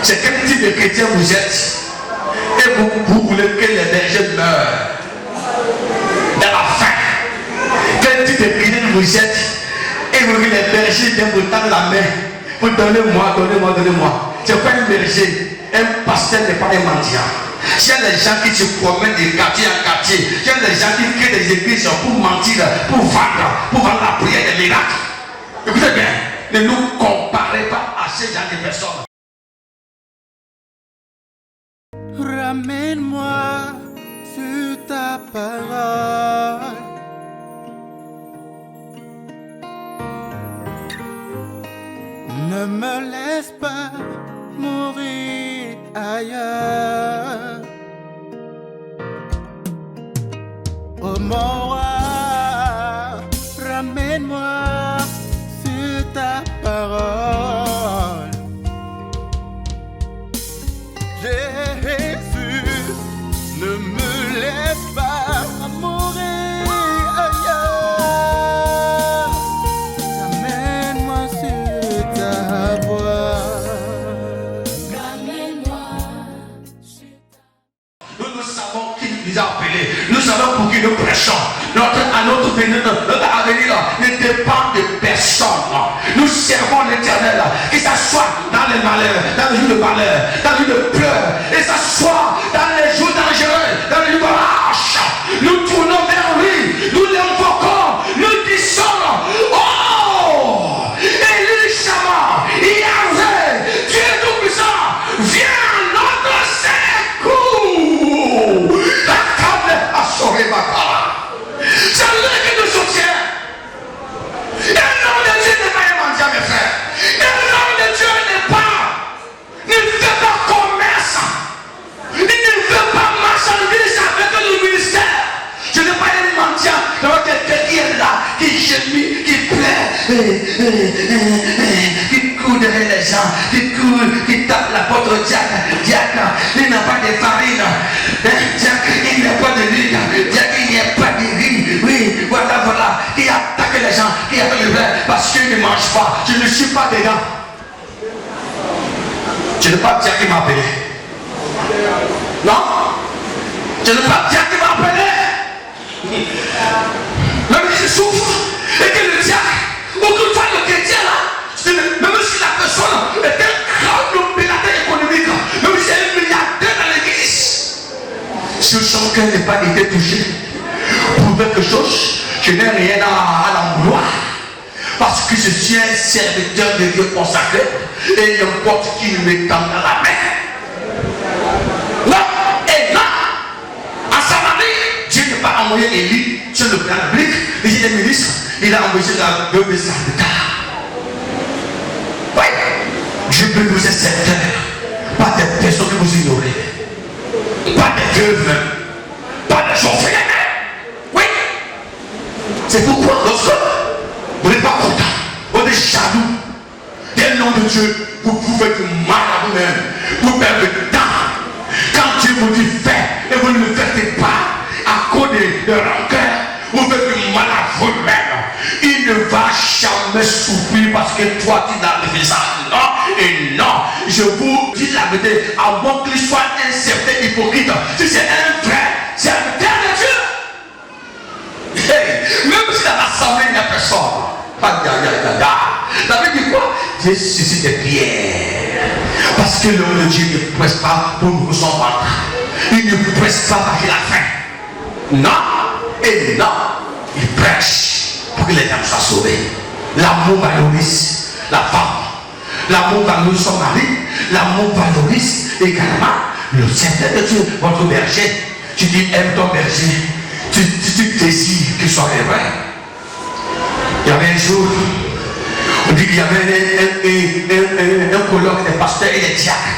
C'est quel type de chrétien vous êtes? Et vous voulez que les bergers meurent dans la faim. Quel type de chrétien vous êtes? Et vous voulez que les bergers viennent vous tendre la main. Vous donnez-moi, donnez-moi, donnez-moi. C'est pas un berger. Un pasteur n'est pas un mendiant. Il y a des gens qui se promènent de quartier en quartier. Il y a des gens qui créent des églises pour mentir, pour vendre la prière des miracles. Écoutez bien, ne nous comparez pas à ces gens de personnes. Ramène-moi sur ta parole. Ne me laisse pas mourir ailleurs. Oh mon roi, ramène-moi sur ta parole. Jésus, ne me laisse pas mourir ailleurs. Ramène-moi sur ta voie. Nous savons qui nous a appelés. Nous savons pour qui nous prêchons. Notre avenir ne dépend de personne. Nous servons l'Éternel. Que ça soit dans les malheurs, dans les jours de malheur, dans les jours de pleurs, et ça soit dans les jours dangereux, dans les jours de lâche. Nous tournons vers lui, nous l'invoquons, nous disons, oh, Élie Shama, Yahvé, Dieu tout-puissant, viens à notre secours. La table a sauvé ma part. C'est lui qui nous soutient. Et le nom de Dieu n'est pas un mendiant, mes frères. Et le nom de Dieu ne fait pas commerce. Il ne veut pas marchandiser avec le ministère. Je n'ai pas un mendiant. Je vois quelqu'un qui est là, qui gémit, qui plaît, qui court derrière les gens, qui court, qui tape la porte au diacre. Diacre, il n'a pas de farine. Diacre, il n'y a pas de riz. Diacre, il n'y a pas de riz. Oui, voilà, voilà. Qui attaque les gens, qui attaque les frères parce qu'ils ne mangent pas. Je ne suis pas dedans. Je ne sais pas Diacre qui m'a appelé. Non? Je ne sais pas Diacre qui m'a appelé. Même s'il souffre et que le diacre, ou que toi le chrétien là, même si la personne est un grand opérateur économique, même si elle est un milliardaire dans l'église, si son cœur n'est pas été touché pour quelque chose, je n'ai rien à l'emploi. Parce que je suis un serviteur de Dieu consacré et n'importe qui me tendra la main. Non, et non, à Samarie, Dieu n'a pas envoyé Élie sur le plan public, il est ministre, il a envoyé la veuve Sarepta. Oui, Dieu peut vous être serviteur, pas des personnes que vous ignorez, pas des veuves, pas des orphelins. Oui, c'est pourquoi lorsque vous n'êtes pas content, vous êtes jaloux, dès le nom de Dieu, vous faites mal à vous-même, vous perdez le temps. Quand Dieu vous dit faites et vous ne le faites pas, à cause de rancœur, vous faites du mal à vous-même. Il ne va jamais souffrir parce que toi tu l'as fait ça. Non et non. Je vous dis la vérité, avant qu'il soit un certain hypocrite, si c'est un vrai serviteur de Dieu, hey, même si dans l'assemblée il n'y a personne. David dit quoi? Dieu suscite des pierres. Parce que l'homme de Dieu ne presse pas pour nous son ventre. Il ne presse pas parce qu'il a faim. Non et non. Il prêche pour que les âmes soient sauvées. L'amour valorise la femme. L'amour valorise son mari. L'amour valorise également le serviteur de Dieu, votre berger. Tu dis aime ton berger. Tu désires qu'il soit heureux. Il y avait un jour, on dit qu'il y avait un colloque des pasteurs et des diacres.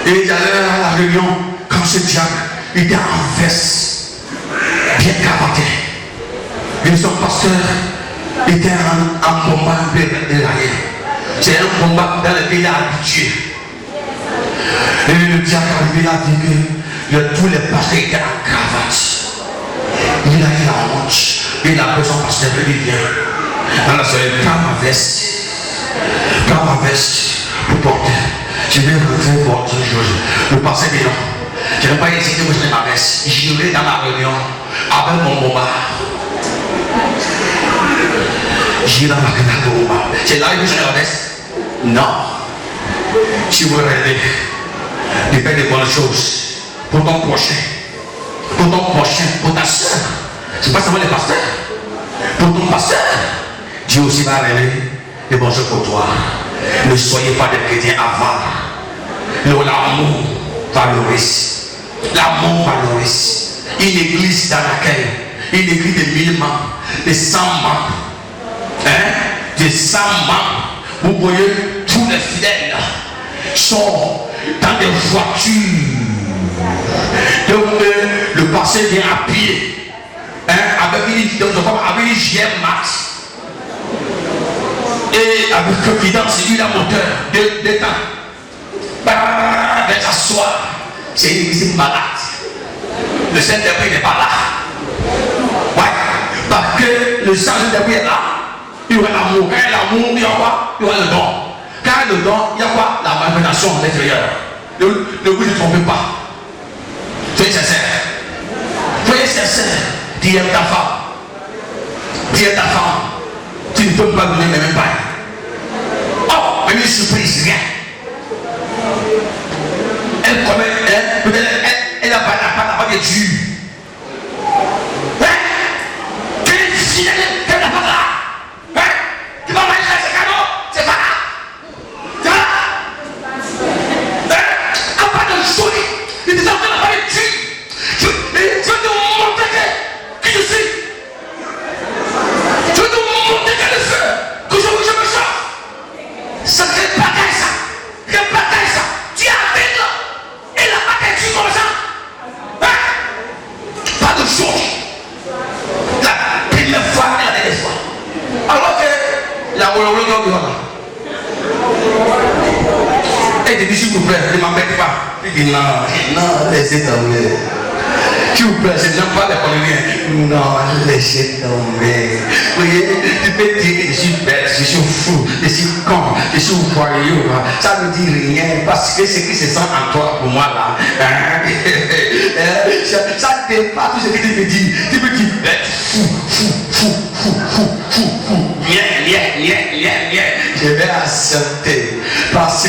Et ils allaient à la réunion quand ce diacre était en veste, bien cravaté. Et son pasteur était en combat derrière. C'est un combat dans lequel il est habitué. Et le diacre arrivé là dit que tous les pasteurs étaient en cravate. Il a eu la honte. Il a besoin de pasteur, il vient. Alors c'est quand ma veste pour porter Je vais rentrer pour le passé bilan. Je ne vais pas hésiter pour faire ma messe. J'irai dans ma réunion avec mon moment. J'irai dans ma réunion. C'est là que je vais la messe. Non. Tu veux rêver de faire des bonnes choses pour ton prochain. Pour ta soeur. C'est pas seulement les pasteurs. Pour ton pasteur. Dieu aussi va rêver des bonnes choses pour toi. Ne soyez pas des chrétiens avares. L'amour valorise. L'amour valorise. Une église dans laquelle il écrit des 1000 membres, des 100 membres. Des 100 membres. Vous voyez, tous les fidèles sont dans des voitures. Donc le passé vient à pied. Avec une GM Max. Et avec confidence, il a moteur de temps. Elle s'assoit. C'est une église malade. Le Saint-Esprit n'est pas là. Ouais. Parce que le Saint-Esprit est là. Il y aura l'amour. Quand il y a l'amour, il y aura quoi? Il y aura le don. Quand il y a le don, il y a quoi? La manifestation à l'intérieur. Ne vous trompez pas. Soyez sincère. Soyez sincère. Tu aimes ta femme. Tu aimes ta femme. Tu ne peux pas donner les mêmes pailles. Oh, mais une surprise, rien. Elle commet, peut-être elle n'a pas de Dieu. Quelle fidèle, qu'elle n'a pas là. Tu vas manger ce cadeau, c'est pas là. C'est pas là. Pas de jolie. Il te dit, on n'a pas de Dieu. Je vais te montrer qui je suis. Je vais te montrer quel est le feu. Que je me chauffe. Ça ne fait pas ça. Quel bataille ça. Tu arrives là. Et la bataille tu comme ça. Pas de chose. La première fois et la dernière fois. Alors que la volonté de et te dit s'il vous plaît, ne m'embête pas. Il dit non, laissez tomber. S'il vous plaît, je n'aime pas les coloniens. Non, laissez tomber. Vous voyez, tu peux dire que je suis bête, je suis fou, je suis con, je suis voyou. Ça ne dit rien parce que ce qui se sent en toi pour moi là, ça dépasse tout ce que tu peux dire. Tu peux dire bête, fou. Je vais accepter parce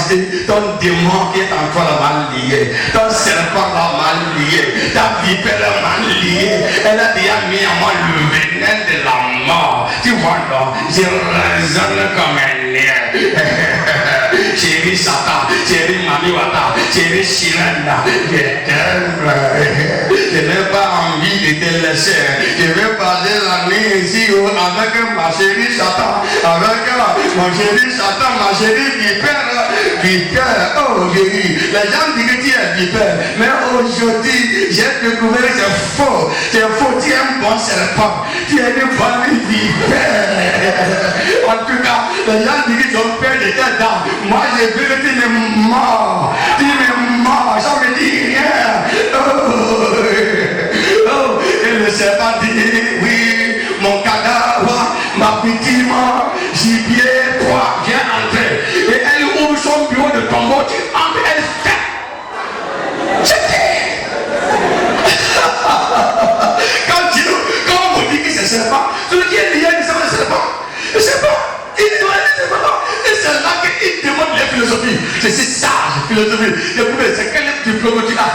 que ton démon qui est en toi là mal lié, ton serpent là mal lié, ta vipère là mal liée, elle a déjà mis en moi le venin de la mort. Tu vois donc, je résonne comme un lien. Chérie Satan, chérie Mamiwata, chérie Shiranda, je t'aime. Je n'ai pas envie de te laisser. Je vais passer la nuit ici avec ma chérie Satan, avec mon chéri Satan, ma chérie vipère. Oh Jésus, les gens disent que tu es vipère, mais aujourd'hui j'ai découvert que c'est faux. C'est faux, tu es un bon serpent, tu es une bonne vipère. En tout cas, les gens disent qu'ils ont peur de tes dents. Moi j'ai vu que tu m'es mort. Tu m'es mort, ça me dit rien. Oh, et le serpent dit oui, mon cadavre, ma victime, gibier, toi, viens entrer. Et elle ouvre son bureau de tombeau, tu entres, elle fait. Quand on vous dit que c'est serpent, celui qui est lié, c'est le serpent. Le serpent, il doit être le serpent. Et c'est là qu'il demande les philosophies. C'est ça, la philosophie. C'est quelle diplomatie là?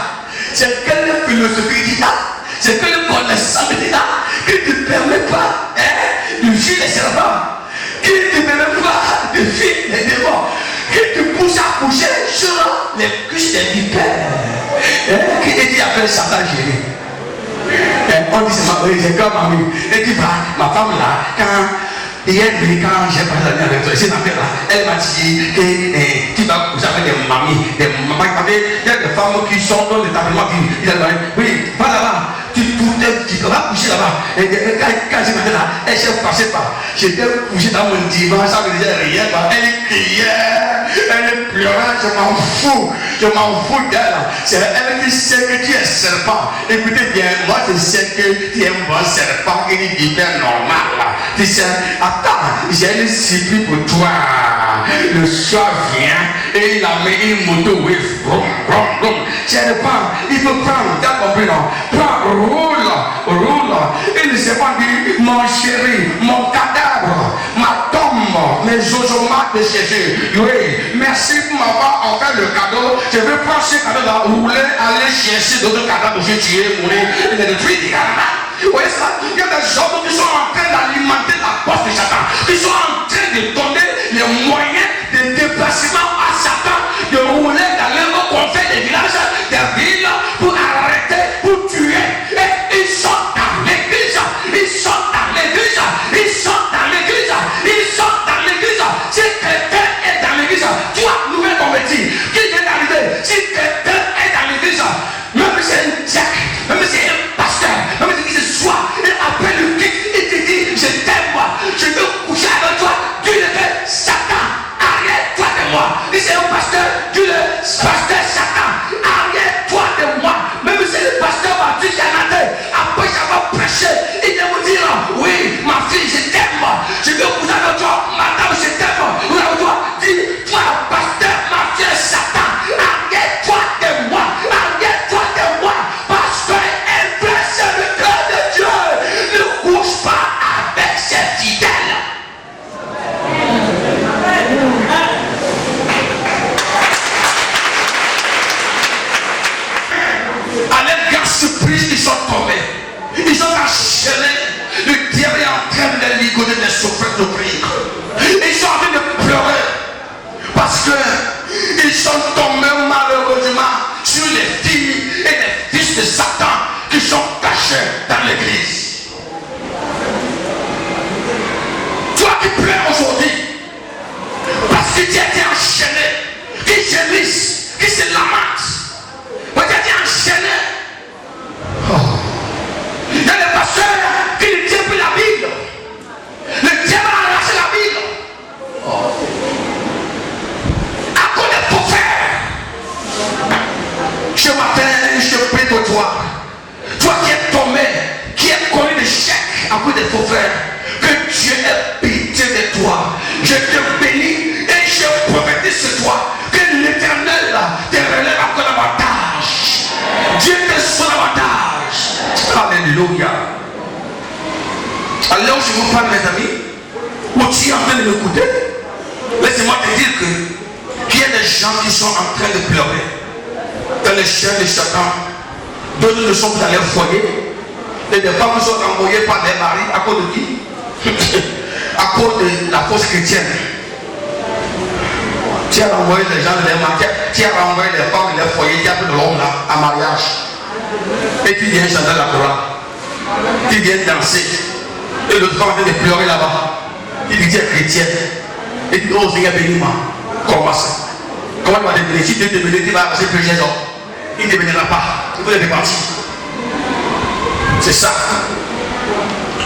C'est quelle philosophie tu as? C'est quelle connaissance tu as qui ne te permet pas de fuir les serpents, qui ne te permet pas de fuir les démons, qui te pousse à coucher sur les cuisses des vipères. Qui te dit après Satan gérer? On dit c'est comme mamie. Et tu vas, ma femme là, hier, quand j'ai parlé avec toi, cette affaire là, elle m'a dit que tu vas coucher avec des mamies, des mamans. Il y a des femmes qui sont dans l'établissement qui disent oui, va là-bas, tu vas coucher là-bas. Et quand j'ai dit là, elle s'est passée par. J'étais couché dans mon divan, ça me disait rien. Elle criait, elle pleurait, je m'en fous d'elle. C'est elle qui sait que tu es serpent. Écoutez bien, moi je sais que tu es un bon serpent, qui est hyper normal. Tu sais, attends, j'ai une surprise pour toi. Le soir vient et il a mis une moto. Oui, vroom, vroom, vroom. Tiens, il faut prendre, t'as compris, non? Prends, roule. Il ne s'est pas dit, mon chéri, mon cadavre, ma tombe, mes osomates de Jésus. Oui, merci pour m'avoir offert le cadeau. Je vais prendre ce cadeau-là, rouler, aller chercher d'autres cadavres que j'ai tués, mourir, et les détruire. Vous voyez ça? Il y a des hommes qui sont en train d'alimenter la poste de Satan, qui sont en train de donner les moyens de déplacement à Satan, de rouler dans les confins des villages, des villes, pour arrêter, pour tuer. Et ils sont dans l'église, ils sont dans l'église, ils sont dans l'église, ils sont dans l'église. Si quelqu'un est dans l'église, toi, nouvelle converti, qui vient d'arriver, si quelqu'un est dans l'église, même si c'est un diacre, même si c'est un pasteur, même si c'est soi, et après le quitte, il te dit, je t'aime moi, je veux coucher avec toi, tu le fais, Satan, arrête-toi de moi. Si c'est un pasteur, tu le pasteur Satan, arrête-toi de moi. Même si le pasteur va dire après j'avais prêché, il vient vous dire, oui, ma fille, je t'aime, je veux coucher avec toi, madame, je t'aime, vous avez toi, dis, toi, pasteur, ma fille, Satan, arrête-toi de moi, parce qu'un vrai serviteur de Dieu ne couche pas avec ses fidèles. À leur grande surprise, ils sont tombés. Ils sont enchaînés. Le diable est en train de les ligoter, de les souffrir, de prier. Ils sont en train de pleurer. Parce que ils sont tombés malheureusement sur les filles et les fils de Satan qui sont cachés dans l'église. Toi qui pleures aujourd'hui, parce que tu as été enchaîné, qui gémissent, qui se lamentent. Tu as été enchaîné. Il y a des pasteurs qui ne tiennent plus la Bible. Le diable a arraché la Bible. À cause des faux frères. Ce matin, je prie pour toi. Toi qui es tombé, qui es connu d'échec à cause des faux frères. Que Dieu ait pitié de toi. Je te bénis et je prophétise sur toi. Que l'Éternel te relève encore davantage. Dieu te sonne davantage. Alléluia. Alors je vous parle, mes amis, où tu es en train de m'écouter, laissez-moi te dire qu'il y a des gens qui sont en train de pleurer dans les chaînes de Satan. D'autres ne sont plus dans leur foyer. Et des femmes sont envoyées par des maris à cause de qui? À cause de la fausse chrétienne. Tu as renvoyé les gens de leur mariage, tu as renvoyé les femmes de leur foyer, tu as pris de l'homme là, à mariage. Et tu viens chanter la chorale. Tu viens danser. Et l'autre femme vient de pleurer là-bas. Il dit, tu es chrétienne. Et tu dis, oh Seigneur, bénis-moi. Comment ça? Comment tu vas te bénir? Si Dieu te bénit, tu vas passer plusieurs hommes. Il ne te bénira pas. Il faut les départir. C'est ça.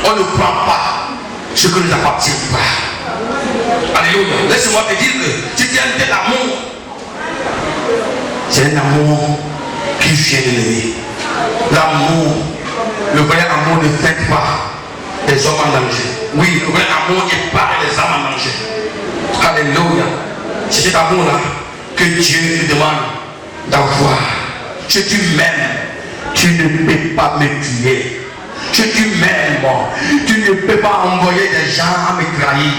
On ne prend pas ce que nous appartient pas. Alléluia. Laisse-moi te dire que si tu as un tel amour, c'est un amour qui vient de l'aimer. L'amour, le vrai amour ne fait pas des hommes en danger. Oui, le vrai amour épare les âmes en danger. Alléluia. C'est cet amour-là que Dieu te demande d'avoir. Si tu m'aimes, tu ne peux pas me tuer. Si tu m'aimes, tu ne peux pas envoyer des gens à me trahir.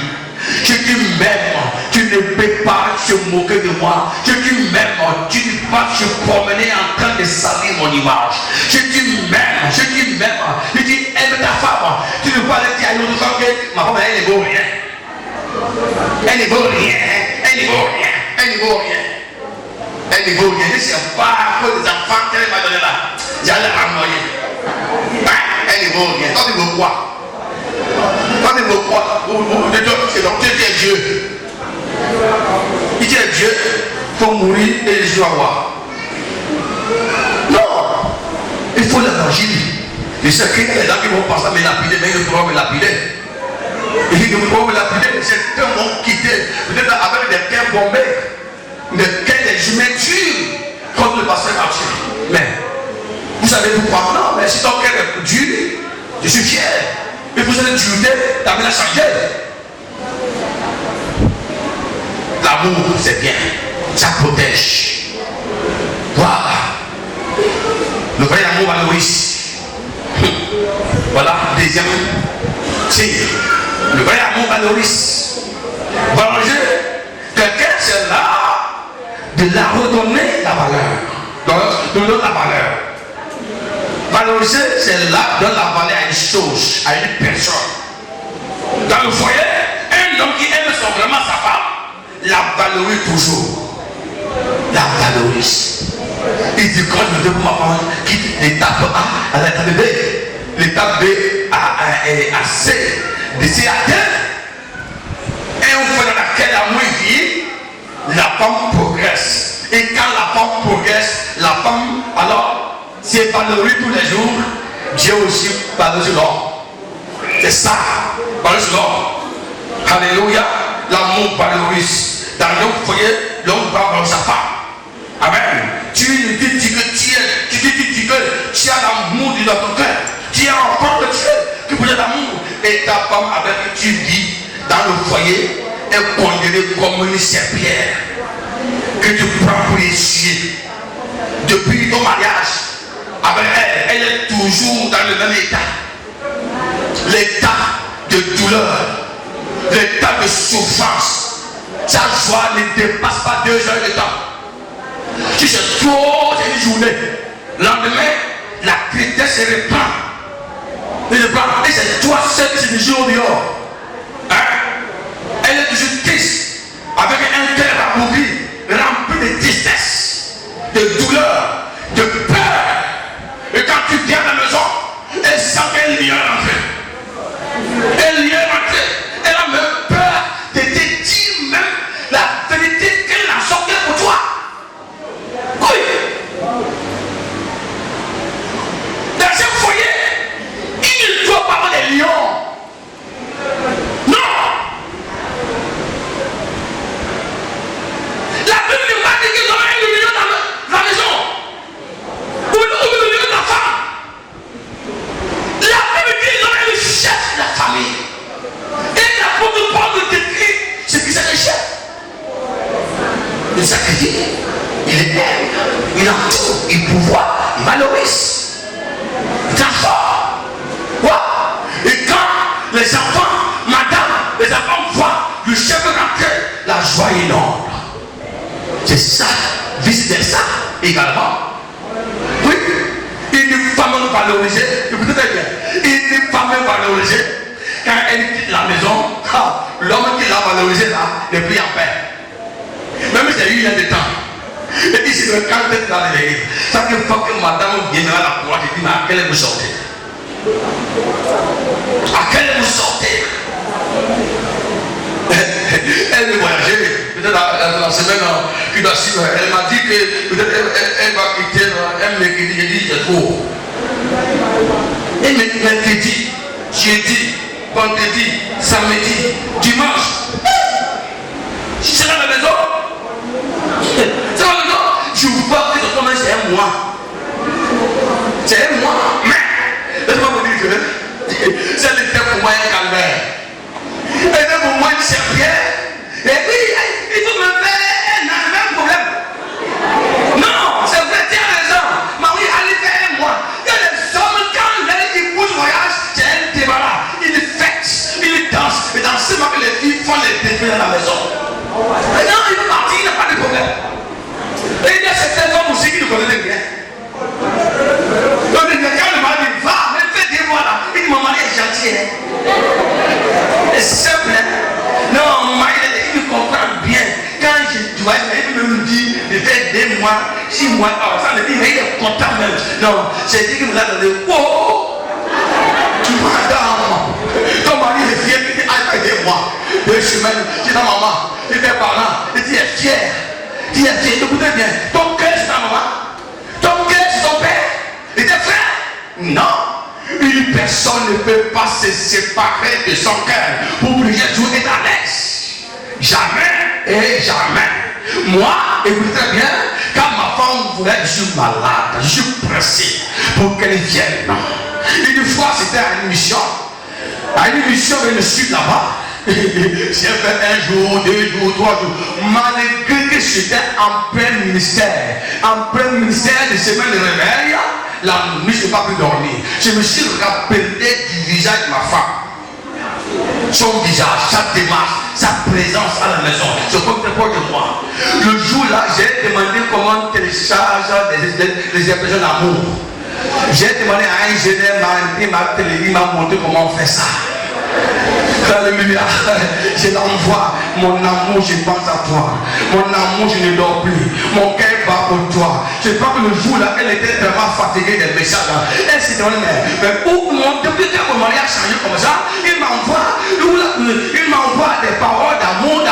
Si tu m'aimes, tu ne peux pas se moquer de moi. Si tu m'aimes, tu ne peux pas se promener en train de salir mon image. Si tu m'aimes, tu dis aime ta femme. Tu ne peux pas aller dire à une autre femme que ma femme elle ne vaut rien. Elle ne vaut rien. Elle ne vaut rien. Elle ne vaut rien. Elle ne vaut rien. C'est pas à cause des enfants qu'elle m'a donné là. J'allais renvoyer. Elle ne vaut rien. Toi tu veux quoi? Toi tu veux quoi? Donc tu es Dieu. Il dit Dieu, il faut mourir et les yeux avoir. Non. Il faut l'évangile. Je sais qu'il y a des gens qui vont passer à me lapider, mais ils ne pourront me lapider. Et ils ne pourront me lapider. C'est un monde quitté. Peut-être avec des cœurs bombés. Des cœurs des humains durs. Comme le pasteur Mathieu. Mais, vous savez pourquoi? Non, mais si ton cœur est dur, je suis fier. Mais vous allez dureté, la vie a changé. L'amour, c'est bien. Ça protège. Voilà. Le vrai amour valorise. Voilà, deuxième. Si, le vrai amour valorise. Valoriser quelqu'un, c'est là de la redonner la valeur. De donner la valeur. Valoriser, c'est là de donner la valeur à une chose, à une personne. Dans le foyer, un homme qui aime vraiment sa femme, la valorise toujours. La valorise. Il dit quand je veux pour ma femme, quitte l'étape A à l'étape B. L'étape B à C, de C à D. Et on fait dans laquelle l'amour vit, la femme progresse. Et quand la femme progresse, la femme, alors, si elle valorise tous les jours, Dieu aussi valorise l'homme. C'est ça, valorise l'homme. Alléluia, l'amour valorise. Dans notre foyer, l'homme va valoriser sa femme. Amen. Tu dis que tu as l'amour de notre cœur. Tu as encore le Dieu qui vous donne l'amour. Et ta femme avec qui tu vis dans le foyer est condamnée comme une serpillère que tu prends pour essuyer. Depuis ton mariage, avec elle, elle est toujours dans le même état. L'état de douleur, l'état de souffrance. Sa joie ne dépasse pas 2 heures de temps. Si c'est trop, c'est une journée. Le lendemain, la tristesse se répand. Et c'est toi seul qui se joue dehors. Hein? Elle est toujours triste, avec un cœur appauvri, rempli de tristesse, de douleur, de peur. Et quand tu viens à la maison, elle sent qu'elle y est rentrée. Elle y est rentrée. Elle a même peur de te dire même la vérité qu'elle a sortie pour toi. Oui. Dans ce foyer, il ne doit pas avoir des lions. Non. La Bible ne m'a dit qu'il y aurait un lion dans la maison. Ou le lion de la femme. La Bible dit qu'il y aurait le chef de la famille. Et l'apôtre Paul nous décrit ce qui c'est le chef. Le sacrifice, il est aime, il a tout, il pouvoir, il valorise. Il transforme. Ouais. Et quand les enfants, madame, les enfants voient le chef rentrer, la joie est énorme. C'est ça, vice versa également. Oui, une femme valorisée, écoutez bien, une femme valorisée, quand elle quitte la maison, l'homme qui l'a valorisée là, n'est plus en paix. Même si c'est eu il y a des temps. Et puis c'est le quand tu es dans l'église. Chaque fois que madame vient à la cour, je dis, mais à quelle vous sortez? À quelle vous sortez? Elle veut voyager. Peut-être la semaine qui doit suivre, elle m'a dit que peut-être elle va quitter un mercredi. J'ai dit, c'est trop. Et mercredi, jeudi, vendredi, samedi, dimanche. C'est dans la maison. C'est dans la maison. Je vois que ce moment c'est un mois. C'est un mois. Mais, laisse-moi vous dire que c'est le temps pour moi un calvaire. Et là pour moi une serpillère. Et puis, il faut me faire un même problème. Non, c'est vrai, tu as raison. Mais oui, allez faire un mois. Il y a des hommes, quand ils bougent voyage, c'est un débarras. Ils fêtent, ils dansent. Et dans ce moment que les filles font les défis dans la maison. Et non, il veut partir, il n'a pas de problème. Et il y a certaines femmes aussi qui ne connaissent rien. Donc, quand le mari dit, va, mais fais des mois là. Il dit, mon mari est gentil. C'est simple. Non, mon mari, il me comprend bien. Quand je dois, il me dit, de faire 2 mois, 6 mois, ça me dit, mais il est content même. Non, c'est dit qu'il me l'a donné. Oh, madame, ton mari est fier, il dit, ah, il fait 2 mois, 2 semaines, tu es ta maman, tu es parent, et tu es fier. Tu es fier, écoutez bien, ton cœur c'est ta maman, ton cœur c'est ton père, et tes frères. Non. Une personne ne peut pas se séparer de son cœur pour que Jésus est à l'aise. Jamais et jamais. Moi, écoutez bien, quand ma femme voulait, je suis malade, je suis pressé pour qu'elle vienne. Une fois, c'était à une mission. À une mission, dans le sud là-bas, J'ai fait un jour, 2 jours, 3 jours. Malgré que j'étais en plein ministère de semaine de réveil, la nuit, je n'ai pas pu dormir. Je me suis rappelé du visage de ma femme. Son visage, sa démarche, sa présence à la maison. C'est comme très proche de moi. Le jour-là, j'ai demandé comment on télécharge les expressions d'amour. J'ai demandé à un ingénieur, il m'a montré comment on fait ça. Alléluia. Je l'envoie. Mon amour, je pense à toi. Mon amour, je ne dors plus. Mon cœur bat pour toi. Je crois que le jour-là, elle était vraiment fatiguée des messages. Elle s'est dit, mais où depuis que mon mari a changé comme ça, il m'envoie des paroles d'amour.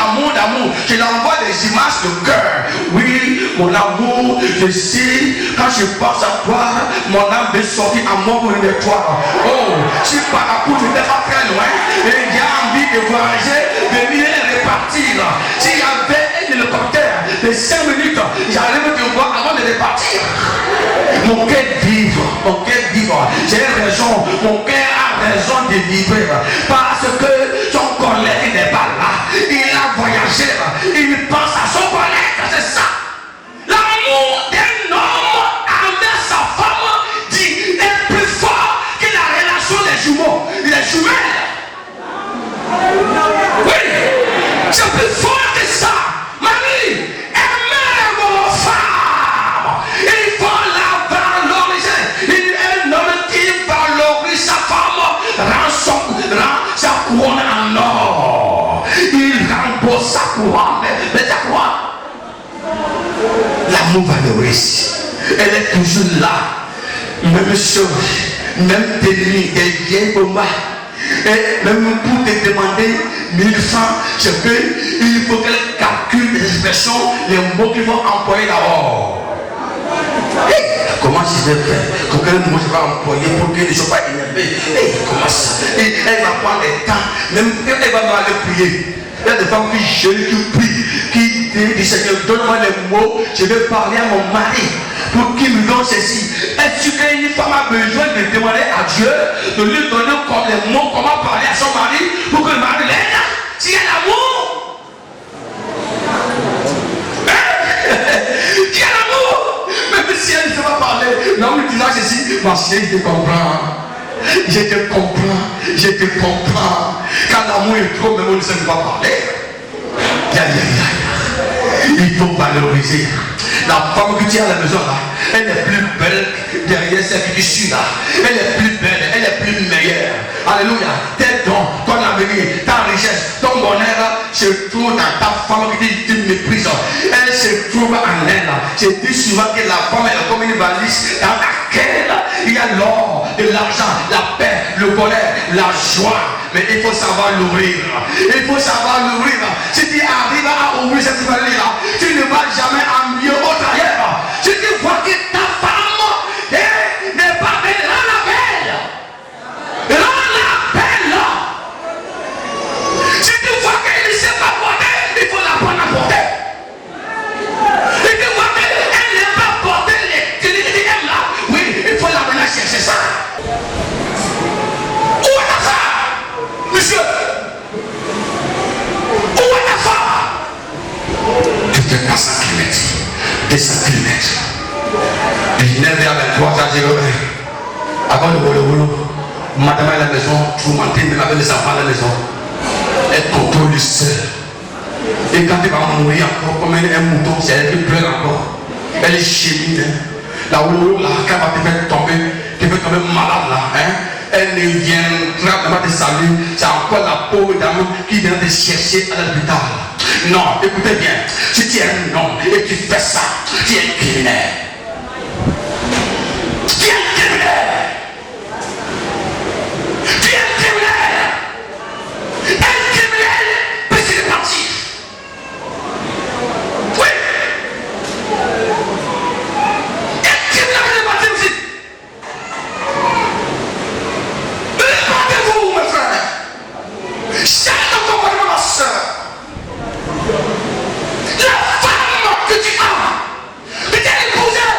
Je l'envoie des images de cœur. Oui, mon amour, je sais, quand je pense à toi, mon âme veut sortir à moi pour de toi. Oh, si par rapport, je n'étais pas très loin. Et il y a envie de voyager, de venir et repartir. S'il y avait un hélicoptère de 5 minutes, j'allais me voir avant de repartir. Mon cœur vibre, j'ai raison, mon cœur a raison de vibrer. Parce que son collègue n'est pas là. Il a voyagé, il pense à son collègue, c'est ça. L'amour d'un homme envers sa femme dit est plus fort que la relation des jumeaux, les jumelles. Oui, c'est plus fort que ça. Mamie, aimez vos femmes. Il faut la valoriser. Un homme qui valorise sa femme rend sa couronne en or. Il rembourse sa couronne. Mais sa couronne. L'amour valorise. Elle est toujours là. Même chose, même tenue, des vieilles bombes. Et même pour te demander 1000 francs, c'est qu'il faut qu'elle calcule les expressions, les mots qu'il faut employer d'abord. Hey, comment je vais faire? Quel mot je vais employer pour qu'ils ne soient pas énervés? Hey, comment ça? Et elle va prendre le temps, même elle va aller prier. Il y a des femmes qui jeûnent, qui prient, qui disent Seigneur, donne-moi les mots, je vais parler à mon mari pour qu'il me donne ceci. Est-ce qu'une femme a besoin de demander à Dieu de lui donner les mots, comment parler à son mari pour que le mari l'aide? S'il y a l'amour, il y a l'amour, même si elle ne sait pas parler, l'homme disant ceci, ma chérie, je te comprends. Je te comprends. Quand l'amour est trop, même on ne sait pas parler. Il faut valoriser. La femme que tu as à la maison là, elle est plus belle derrière celle que tu suis là. Elle est plus belle, elle est plus meilleure. Alléluia. Tes dons, ton avenir, ta richesse, ton bonheur se trouve dans ta femme qui te méprise. Elle se trouve en elle. Je dis souvent que la femme est comme une valise dans laquelle il y a l'or, de l'argent, la paix, le bonheur, la joie. Mais il faut savoir l'ouvrir. Il faut savoir l'ouvrir. Si tu arrives à ouvrir cette valise-là, tu ne vas jamais en mieux autre ailleurs. Si tu vois que ta femme n'est pas belle, rends la belle. Rends la belle. Si tu vois qu'elle ne sait pas porter, il faut l'apprendre à porter. Si tu vois qu'elle n'est pas portée, tu dis là, oui, il faut l'amener à chercher ça. Où est ta femme, monsieur? Où est ta femme? Tu fais 4 cm, 2 cm. Je n'ai rien avec toi, ça dit, avant le boulot, madame à la maison, tourmentée, même avec les enfants à la maison. Elle contrôle seule. Et quand elle va mourir encore, comme un mouton, c'est elle qui pleure encore. Elle est chemine. La boulot, là, quand elle va te faire tomber, malade là, hein? Elle ne viendra pas te saluer. C'est encore la pauvre dame qui vient te chercher à l'hôpital. Non, écoutez bien. Si tu es un homme et tu fais ça, tu es un criminel. Tu es un criminel. Tu es un criminel. Un criminel peut se répartir. Oui. Un criminel peut se répartir aussi. Répondez-vous, mes frères. Chaque comportement, ma soeur. La femme que tu as, que tu as épousée,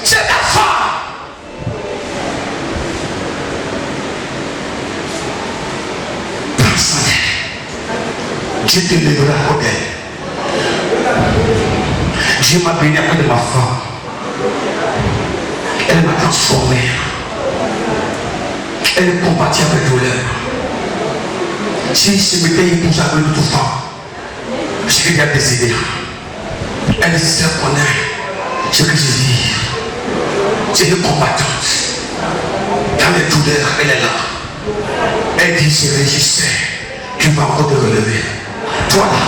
c'est ta femme. Dieu te lèvera à côté. Dieu m'a béni à côté de ma femme. Elle m'a transformé. Elle est combattue avec douleur. Si ce m'était épouse avec notre femme, je suis déjà décédé. Elle se connaît ce que je vis. C'est une combattante. Dans les douleurs, elle est là. Elle dit, chérie, je sais, tu vas encore te relever. Toi là,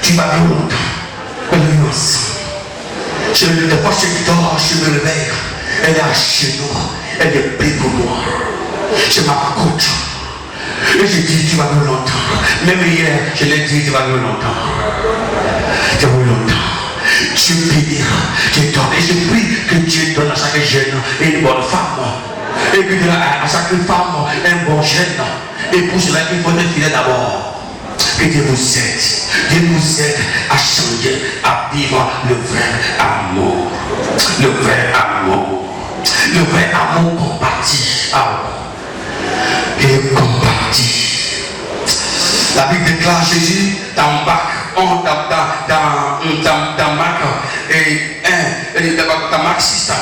tu vas vivre longtemps. On est ensemble. Des fois, je dors, je me réveille. Elle est à genoux. Elle est prise pour moi. Je m'accroche. Et je dis, tu vas vivre longtemps. Même hier, je l'ai dit, tu vas vivre longtemps. Tu vas vivre longtemps. Je bénis, je donne. Et je prie que Dieu donne à chaque jeune une bonne femme. Et puis à chaque femme un bon jeune. Et pour cela, il faut être fidèle d'abord. Que Dieu vous aide. Dieu nous aide à changer, à vivre le vrai amour. Le vrai amour. Le vrai amour compatit. Et compatit. La Bible déclare Jésus dans Marc, dans Marc dans Marc 6,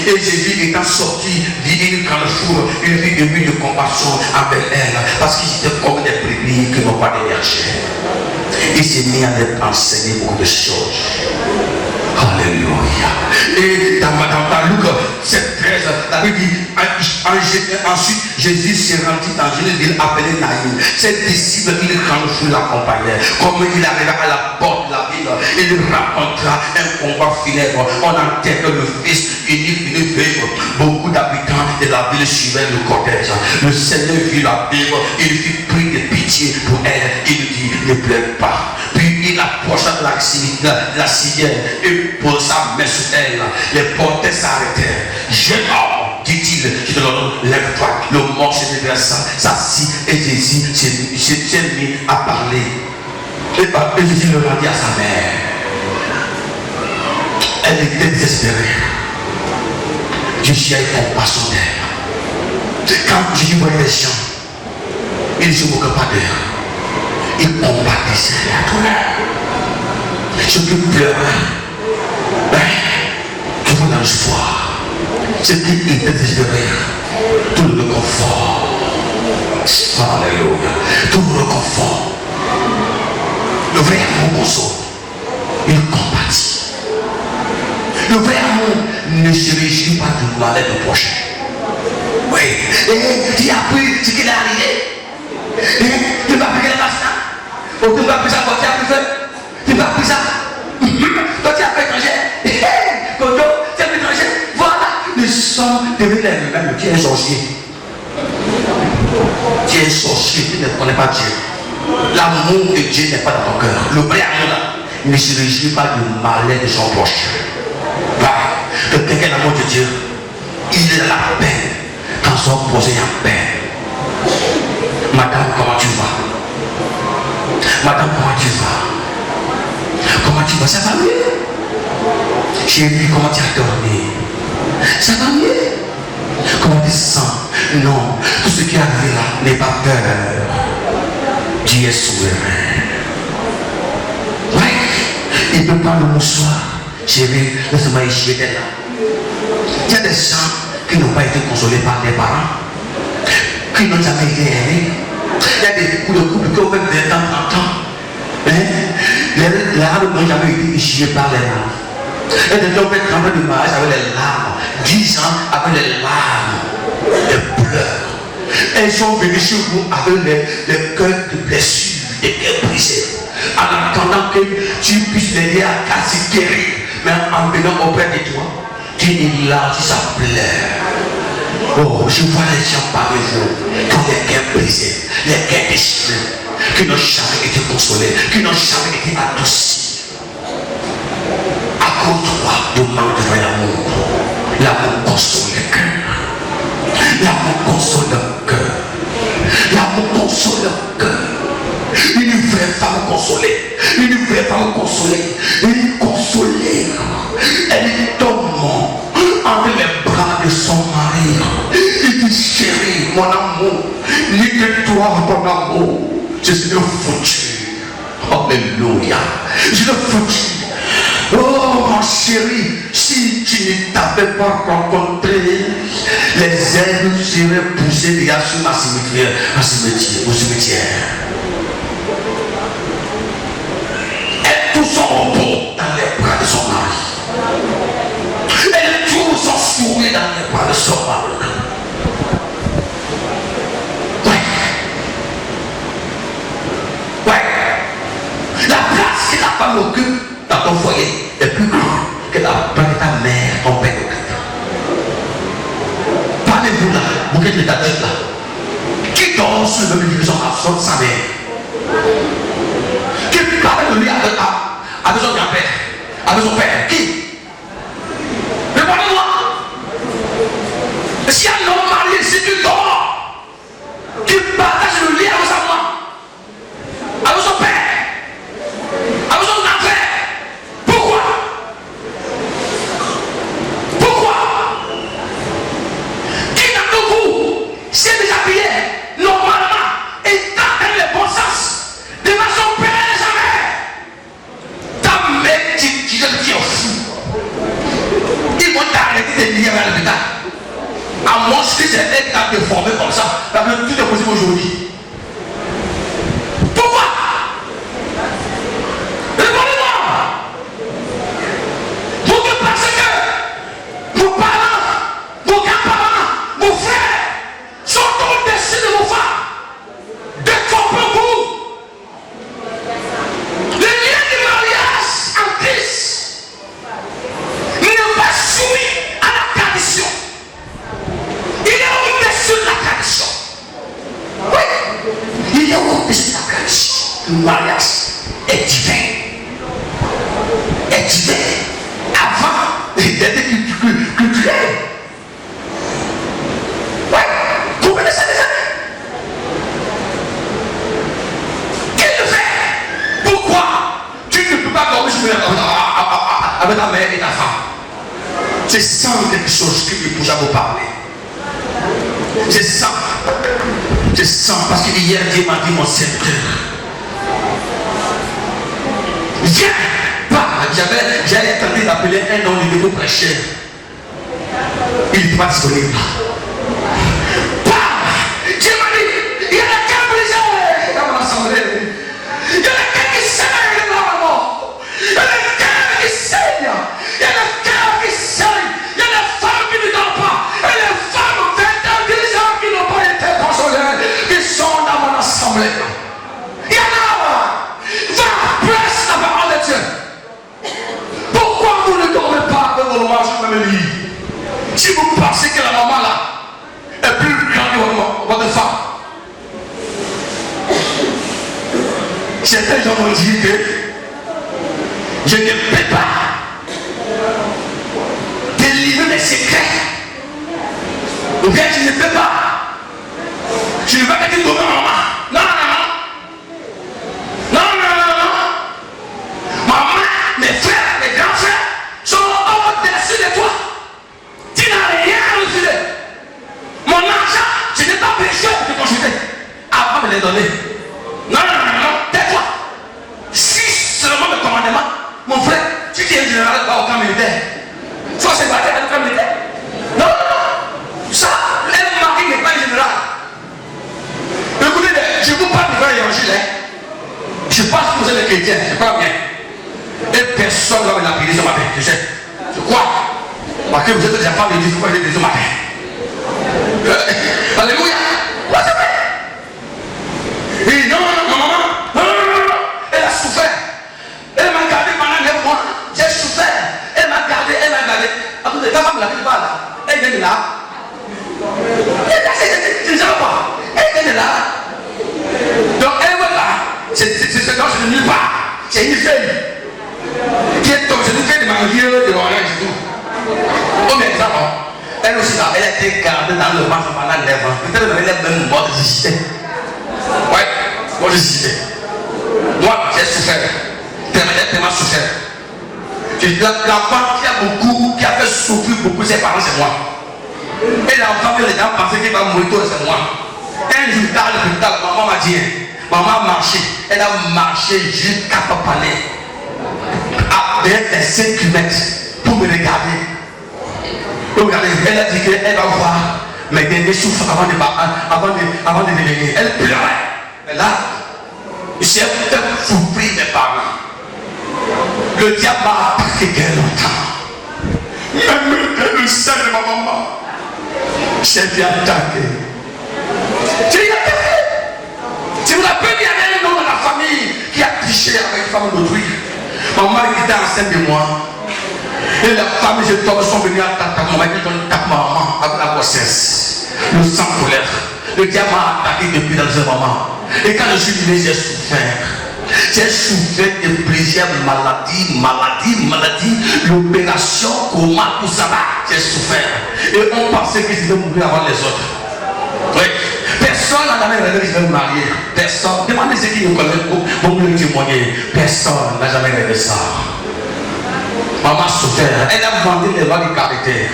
et Jésus étant sorti, vit une grande foule, une vie de compassion avec elle, parce qu'ils étaient comme des brebis qui n'ont pas d'énergie. Il s'est mis à leur enseigner beaucoup de choses. Alléluia. Et dans Luc 7, 13, la Bible dit, ensuite Jésus s'est rendu dans une ville appelée Naïm. Ses disciples, une grande foule l'accompagnaient. Comme il arriva à la porte de la ville, il rencontra un convoi funèbre. On entendait le fils unique d'une veuve. Beaucoup d'habitants de la ville suivaient le cortège. Le Seigneur vit la veuve, il fut pris de pitié pour elle. Il dit, ne pleure pas. Puis il approcha de la civière et posa sa main sur elle. Les porteurs s'arrêtèrent. Jeune homme, dit-il, je te donne, lève-toi. Le mort se déversa, s'assit et Jésus s'est mis à parler. Et Jésus le rendit à sa mère. Elle était désespérée. Jésus a eu compassion d'elle. Quand Jésus voyait les gens, il ne se moquait pas d'eux. Il combattissait la douleur. Ceux qui pleuraient, toujours dans l'espoir. Ceux qui étaient désespérés, tout le confort. Alléluia. Tout le confort. Le vrai amour console. Il combattit. Le vrai amour ne se réjouit pas du malheur du prochain. Oui. Et tu as appris ce qu'il est arrivé. Et tu m'as pris la masse. Tu m'as pris ça quand tu as pris ça. Tu m'as pris ça. Quand tu as fait étranger. Quand tu as fait étranger. Voilà. Le sang devait être même. Tu es un sorcier. Tu es un sorcier. Tu ne connais pas Dieu. L'amour de Dieu n'est pas dans ton cœur. Le vrai amour là, ne se réjouit pas du malheur de son proche. Que quelqu'un l'amour de Dieu, il a la peine quand son projet est en peine. Madame, comment tu vas? Madame, comment tu vas? Comment tu vas? Ça va mieux? Chérie, comment tu as dormi? Ça va mieux? Comment tu te sens? Non, tout ce qui est arrivé là n'est pas peur. Dieu est souverain. Oui, il peut prendre le mouchoir. Chérie, laisse-moi échouer là. Il y a des gens qui n'ont pas été consolés par les parents, qui n'ont jamais été aimés. Il y a des coups de couple qui ont fait 20 ans, 30 ans. Les larmes n'ont jamais été échouées par les larmes. Il y a des gens qui ont fait 30 ans de mariage avec les larmes, 10 ans avec les larmes, les pleurs. Elles sont venues chez vous avec les cœurs de blessures, des cœurs brisés, en attendant que tu puisses l'aider à se guérir. Mais en venant auprès de toi, tu élargis sa plaie. Oh, je vois les gens parmi vous qui ont les cœurs brisés, les cœurs déchirés, qui n'ont jamais été consolés, qui n'ont jamais été adoucis. Accorde-toi de manque de vrai amour. L'amour console le cœur. L'amour console le cœur. L'amour console le cœur. Une vraie femme consolée. Une vraie femme consolée. Une consolée. Elle tombe entre les bras de son mari. Il dit, chérie, mon amour, ni que toi, mon amour, je suis foutu. Oh, Alléluia. Je le dis. Oh mon chéri, si tu ne t'avais pas rencontré, les ailes seraient poussées déjà sur ma cimetière, au cimetière. Elle trouve son repos dans les bras de son mari. Elle trouve son sourire dans les bras de son mari. Ouais. La place que la femme occupe dans ton foyer est plus grande que la place que ta mère, ton père occupe. Parlez-vous là, vous êtes les tâches là. Qui dort sur le même lit que son enfant, sa mère? Qui parle de lui avec son grand-père, avec son père? Qui? Répondez-moi. Si un homme marié, si tu dors, tu partages le lit avec sa maman, avec son père, avec son grand-père. Pourquoi? Pourquoi? Qui d'entre vous s'est déshabillé normalement et dans le bon sens devant son père et sa mère? Ta mère, tu es fou. Ils vont t'arrêter de lier avec l'hôpital. À moins que c'est elle qui t'a déformé comme ça, tout est possible aujourd'hui. Pourquoi? Répondez-moi. Pourquoi? Parce que vos parents, vos grands-parents, vos frères sont au-dessus de vos femmes. Détrompez-vous. Le lien de mariage en Christ n'est pas soumis à la tradition. Il est au-dessus de la tradition. Oui, il est au-dessus de la tradition. Le mariage est divin. Est divin. Avant d'être culturel. Oui, vous connaissez déjà. Qu'est-ce que tu fais? Pourquoi tu ne peux pas dormir avec ta mère et ta femme? C'est sans quelque chose qui me pousse à vous parler. Je sens parce que hier Dieu m'a dit mon serviteur. Viens, j'avais tenté d'appeler un homme de nouveau prêcheur. Il n'était pas disponible. Dieu m'a dit, il y a la cœur brisé dans mon assemblée. Il y a la cœur qui saigne dans la mort. Il y a le cœur qui saigne. Il y a le cœur qui saigne. Il y a les femmes qui ne dorment pas. Et les femmes 20 ans, 10 ans qui n'ont pas été consolées, qui sont dans mon assemblée. Il y en a. Va, presse la parole de Dieu. Pourquoi vous ne dormez pas avec vos mamans sur le même lit? Si vous pensez que la maman là est plus grande que votre femme. Certains gens vont dire que je ne peux pas délivrer mes secrets. Ou bien je ne peux pas. Je ne vais pas dire de maman. Non, non, non. Non, non, non, non. Maman, mes frères, mes grands frères sont au-dessus de toi. Tu n'as rien refusé. Mon argent, je n'ai pas péché pour te consulter avant de les donner. Non, non, non, non, tais-toi. Si seulement le commandement, mon frère, tu es général, pas au camp militaire. Tu vas se battre avec le camp militaire. Non, non, non. Ça, un mari n'est pas général. Écoutez, je vous parle de l'évangile. Je pense que vous êtes des chrétiens, c'est pas bien. Et personne ne va me l'appeler ce matin, tu sais. Je crois. Parce que vous êtes déjà pas de dire pourquoi je l'ai ce matin. Alléluia. Ouais, c'est vrai. Et non, non, non, non, non, non, non, non. Elle a souffert. Elle m'a gardé pendant 9 mois. J'ai souffert. Elle m'a gardé, elle m'a gardé. Attendez, ta femme là, tu parles là. Elle vient de là. Je ne sais pas. Elle vient de là. Donc elle va là. C'est dans nulle part. C'est une feuille. Qui est comme c'est une feuille de manguier de orange et tout. Oh mais ça va. Elle aussi là, elle a été gardée dans le ventre pendant 9 ans. Peut-être qu'elle est même morte de cécité. Ouais, morte de cécité. Moi, j'ai souffert. Tellement souffert. L'enfant qui a fait souffrir beaucoup ses parents, c'est moi. Et l'enfant que les gens pensaient qu'il va mourir, c'est moi. Un jour tard, maman m'a dit, Maman a marché. Elle a marché jusqu'à Papané. Derrière les 5 km pour me regarder. Regardez, elle a dit qu'elle va voir mes derniers souffles avant de devenir. Elle pleurait. Mais là, j'ai peut-être souffert mes parents. Le diable m'a attaqué bien longtemps. Même le sein de ma maman, j'ai été attaqué. J'ai été attaqué. Si vous rappelez, il y avait un homme dans la famille qui a triché avec une femme d'autrui. Maman était enceinte de moi. Et la femme et je sont venus attaquer mon mari, tape ma maman avec la grossesse. Le sang colère. Le diable m'a attaqué depuis dans ce moment. Et quand je suis venu, j'ai souffert. J'ai souffert de plusieurs maladies, l'opération, comment, tout ça là, j'ai souffert. Et on pensait que je devais mourir avant les autres. Oui. Personne n'a jamais rêvé que je vais me marier. Personne. Demandez ceux qui nous connaissent pour me le témoigner. Personne n'a jamais rêvé ça. Maman souffert. Elle a vendu les lois de caractère.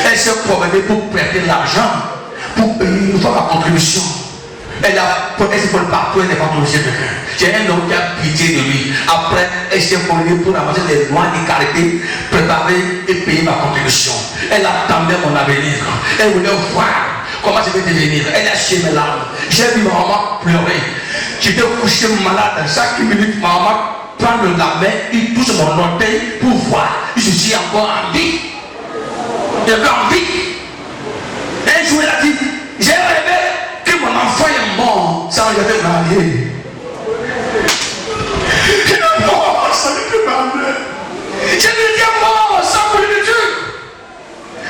Elle s'est promenée pour prêter l'argent, pour payer une fois la contribution. Elle s'est pour le partout, elle n'est pas touchée de quelqu'un. J'ai un homme qui a pitié de lui. Après, elle s'est promenée pour ramasser les lois de caractère, préparer et payer ma contribution. Elle attendait mon avenir. Elle voulait voir comment je vais devenir. Elle a chié mes larmes. J'ai vu ma maman pleurer. J'étais couché malade. Chaque minute, ma maman prend la main, il touche mon orteil pour voir si je suis encore en vie. J'avais envie. Un jour, elle a dit, j'ai rêvé que mon enfant est mort sans que je vais marier. Il est mort sans que je vais marier. Je lui dis mort sans pourriture.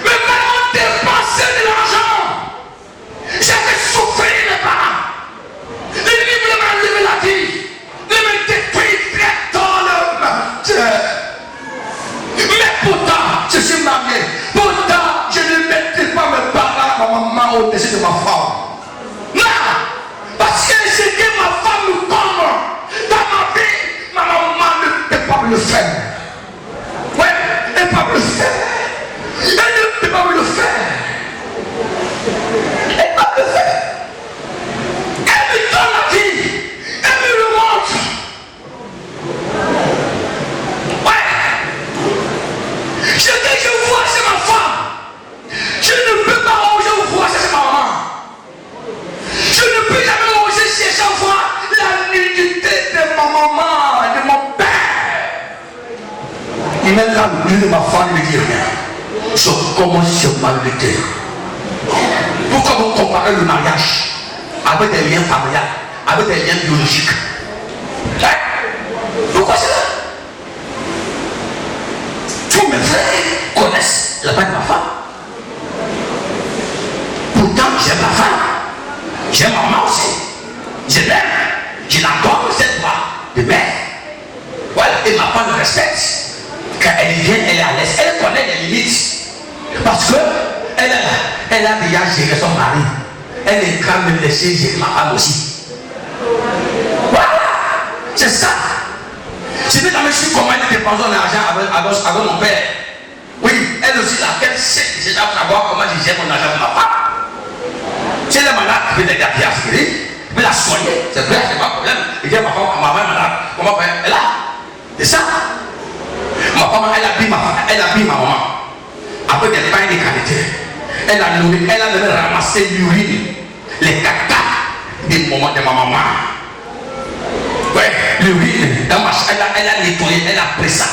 Mes parents ont dépensé de l'argent. J'ai fait souffrir mes parents. L'ennemi voulait m'enlever la vie. De me détruire très dans le matin. Mais pourtant, je suis marié. Pourtant, je ne mettrai pas mes parents, ma maman au-dessus de ma femme. Non! Parce que ce que ma femme me comble dans ma vie, ma maman ne peut pas me le faire. Ouais, elle ne peut pas me le faire. Elle ne peut pas me le faire. Elle ne peut pas me le faire. Elle me donne la vie. Elle me le montre. Ouais. Ce que je vois, c'est ma femme. Je ne peux pas manger au foie, c'est ma maman. Je ne peux jamais manger chez chaque fois la nudité de ma maman, de mon père. Même la nudité de ma femme ne dit rien. Je commence sur ma nudité. Pourquoi vous comparez le mariage avec des liens familiaux, avec des liens biologiques? Pourquoi cela? Tous mes frères connaissent la part de ma femme. Pourtant, j'aime ma femme. J'aime ma maman aussi. Je l'aime. Je l'adore cette voix de mère. Voilà. Et ma femme me respecte. Quand elle vient, elle est à l'aise. Elle connaît les limites. Parce que elle a déjà géré son mari. Elle est quand même laissée gérer ma femme aussi. Voilà. C'est ça. Je n'ai jamais su comment elle dépense l'argent avec mon père. Oui, elle aussi, laquelle sait déjà savoir comment je gère mon argent avec ma femme. Si elle est malade, je vais l'aider à aspirer, je vais la soigner, c'est vrai, c'est pas un problème. Et dire ma femme, ma mère est malade, comment faire? Elle a. C'est ça. Ma femme, elle habille ma maman. Avec des pains de qualité. Elle a même ramassé l'urine, les caca de ma maman. Ouais, l'urine, elle a nettoyé, elle a pris ça.